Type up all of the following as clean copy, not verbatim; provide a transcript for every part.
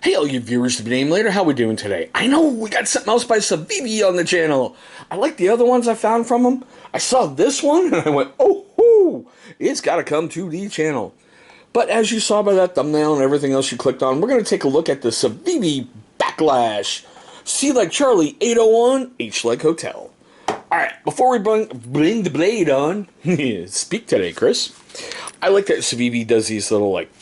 Hey, all you viewers to be named later, how we doing today? I know we got something else by Civivi on the channel. I like the other ones I found from them. I saw this one and I went, oh, it's got to come to the channel. But as you saw by that thumbnail and everything else you clicked on, we're going to take a look at the Civivi Baklash C like Charlie 801 H like Hotel. Alright, before we bring the blade on, speak today, Chris. I like that Civivi does these little, like,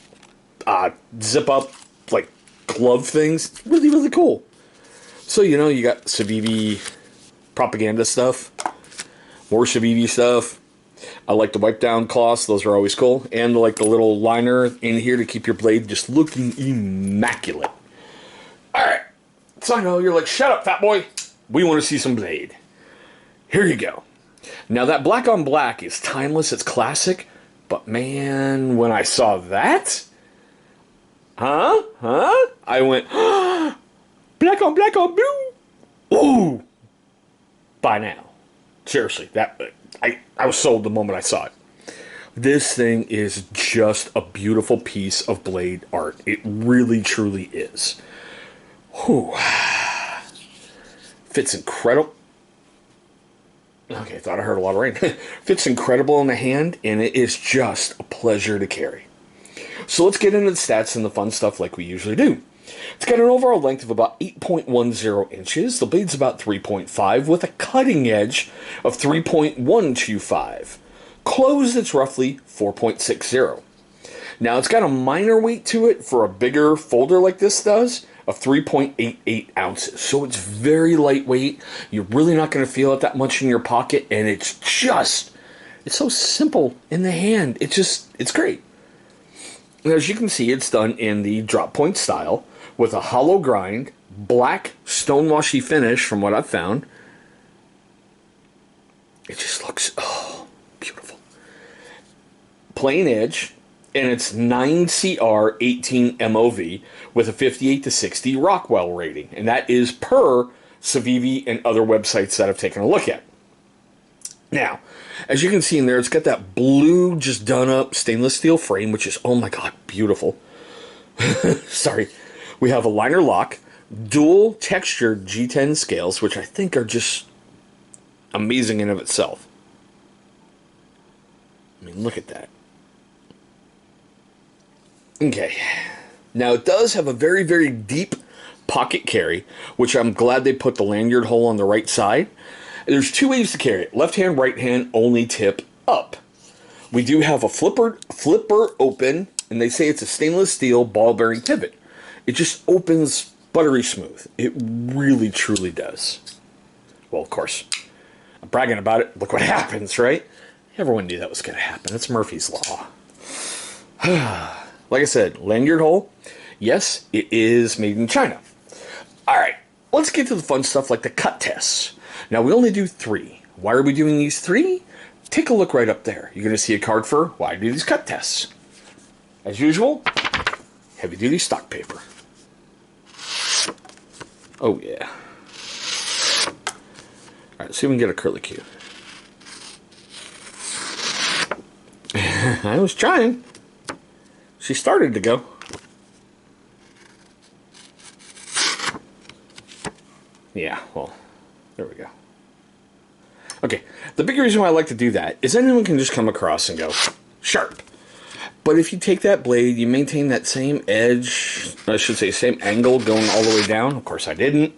zip up, like, glove things. Really, really cool. So, you know, you got Civivi propaganda stuff, more Civivi stuff. I like the wipe down cloths, those are always cool. And like the little liner in here to keep your blade just looking immaculate. Alright, so I know you're like, shut up, fat boy. We want to see some blade. Here you go. Now that black on black is timeless, it's classic, but man, when I saw that, I went, black on blue. Ooh. By now. Seriously, I was sold the moment I saw it. This thing is just a beautiful piece of blade art. It really, truly is. Whew. Fits incredible. Okay, thought I heard a lot of rain. Fits incredible in the hand, and it is just a pleasure to carry. So let's get into the stats and the fun stuff like we usually do. It's got an overall length of about 8.10 inches. The blade's about 3.5 with a cutting edge of 3.125. Closed, it's roughly 4.60. Now, it's got a minor weight to it for a bigger folder like this does of 3.88 ounces. So it's very lightweight. You're really not going to feel it that much in your pocket, and it's so simple in the hand. It's great. And as you can see, it's done in the drop point style with a hollow grind, black stonewashy finish from what I've found. It just looks, beautiful. Plain edge, and it's 9CR 18 MOV with a 58 to 60 Rockwell rating. And that is per Civivi and other websites that I've taken a look at. Now, as you can see in there, it's got that blue, just done up stainless steel frame, which is, oh my god, beautiful. Sorry. We have a liner lock, dual textured G10 scales, which I think are just amazing in of itself. I mean, look at that. Okay. Now, it does have a very, very deep pocket carry, which I'm glad they put the lanyard hole on the right side. There's two ways to carry it. Left hand, right hand, only tip up. We do have a flipper open, and they say it's a stainless steel ball bearing pivot. It just opens buttery smooth. It really, truly does. Well, of course, I'm bragging about it. Look what happens, right? Everyone knew that was going to happen. It's Murphy's Law. Like I said, lanyard hole. Yes, it is made in China. All right, let's get to the fun stuff like the cut tests. Now, we only do 3. Why are we doing these 3? Take a look right up there. You're going to see a card for why I do these cut tests. As usual, heavy-duty stock paper. Oh, yeah. All right, let's see if we can get a curlicue. I was trying. She started to go. Yeah, well, there we go. Okay, the big reason why I like to do that is anyone can just come across and go, sharp. But if you take that blade, you maintain that same edge, I should say same angle going all the way down. Of course I didn't.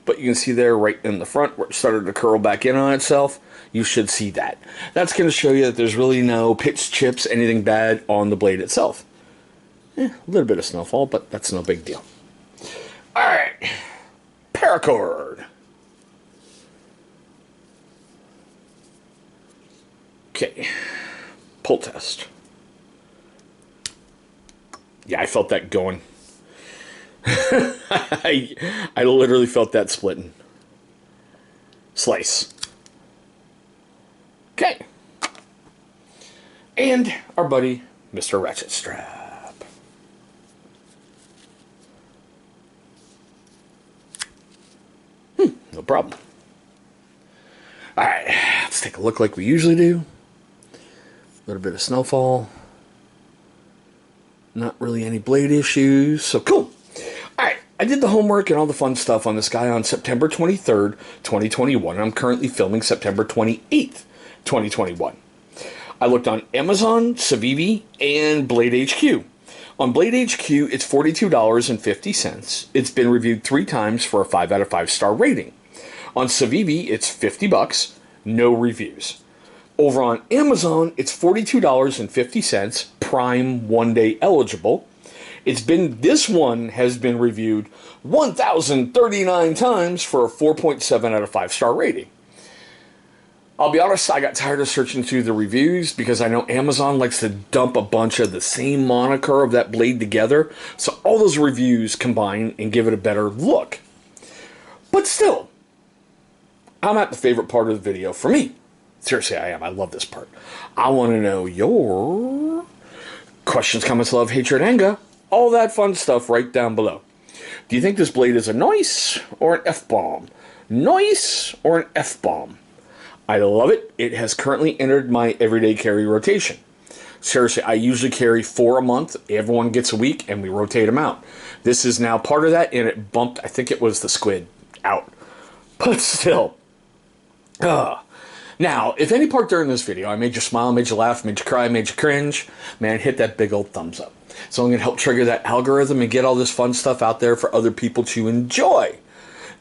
But you can see there right in the front where it started to curl back in on itself. You should see that. That's going to show you that there's really no pits, chips, anything bad on the blade itself. A little bit of snowfall, but that's no big deal. Alright, paracord. Okay, pull test. Yeah, I felt that going. I literally felt that splitting. Slice. Okay. And our buddy, Mr. Ratchet Strap. No problem. Alright, let's take a look like we usually do. A little bit of snowfall. Not really any blade issues, so cool. I did the homework and all the fun stuff on this guy on September 23rd, 2021. And I'm currently filming September 28th, 2021. I looked on Amazon, Civivi, and Blade HQ. On Blade HQ, it's $42.50. It's been reviewed 3 times for a 5 out of 5 star rating. On Civivi, it's $50, no reviews. Over on Amazon, it's $42.50, Prime 1-day eligible. This one has been reviewed 1,039 times for a 4.7 out of 5 star rating. I'll be honest, I got tired of searching through the reviews because I know Amazon likes to dump a bunch of the same moniker of that blade together, so all those reviews combine and give it a better look. But still, I'm at the favorite part of the video for me. Seriously, I am. I love this part. I want to know your questions, comments, love, hatred, anger, all that fun stuff right down below. Do you think this blade is a nice or an F-bomb? Nice or an F-bomb? I love it. It has currently entered my everyday carry rotation. Seriously, I usually carry 4 a month. Everyone gets a week, and we rotate them out. This is now part of that, and it bumped, I think it was the squid, out. But still. Now, if any part during this video I made you smile, made you laugh, made you cry, made you cringe, man, hit that big old thumbs up. So I'm going to help trigger that algorithm and get all this fun stuff out there for other people to enjoy.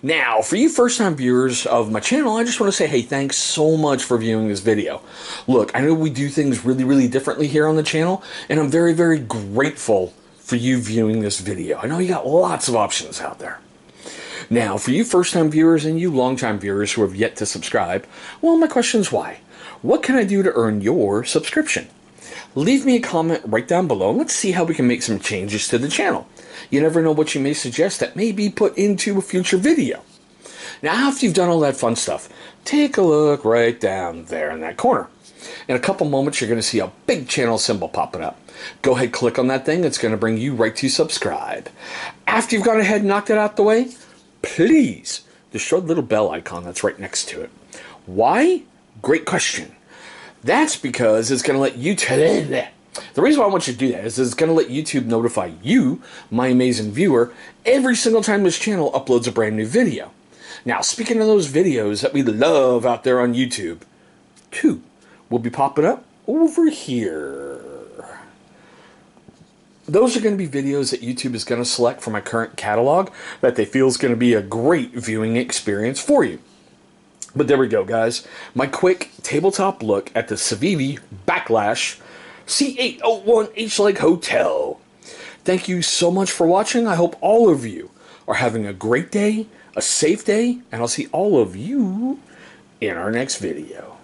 Now, for you first-time viewers of my channel, I just want to say, hey, thanks so much for viewing this video. Look, I know we do things really, really differently here on the channel, and I'm very, very grateful for you viewing this video. I know you got lots of options out there. Now, for you first-time viewers and you long-time viewers who have yet to subscribe, well, my question is why? What can I do to earn your subscription? Leave me a comment right down below, and let's see how we can make some changes to the channel. You never know what you may suggest that may be put into a future video. Now, after you've done all that fun stuff, take a look right down there in that corner. In a couple moments, you're going to see a big channel symbol popping up. Go ahead, click on that thing. It's going to bring you right to subscribe. After you've gone ahead and knocked it out the way, please just show the little bell icon that's right next to it. Why? Great question. That's because it's going to let you... The reason why I want you to do that is it's going to let YouTube notify you, my amazing viewer, every single time this channel uploads a brand new video. Now, speaking of those videos that we love out there on YouTube, 2 will be popping up over here. Those are going to be videos that YouTube is going to select from my current catalog that they feel is going to be a great viewing experience for you. But there we go, guys. My quick tabletop look at the Civivi Baklash C801H like hotel. Thank you so much for watching. I hope all of you are having a great day, a safe day, and I'll see all of you in our next video.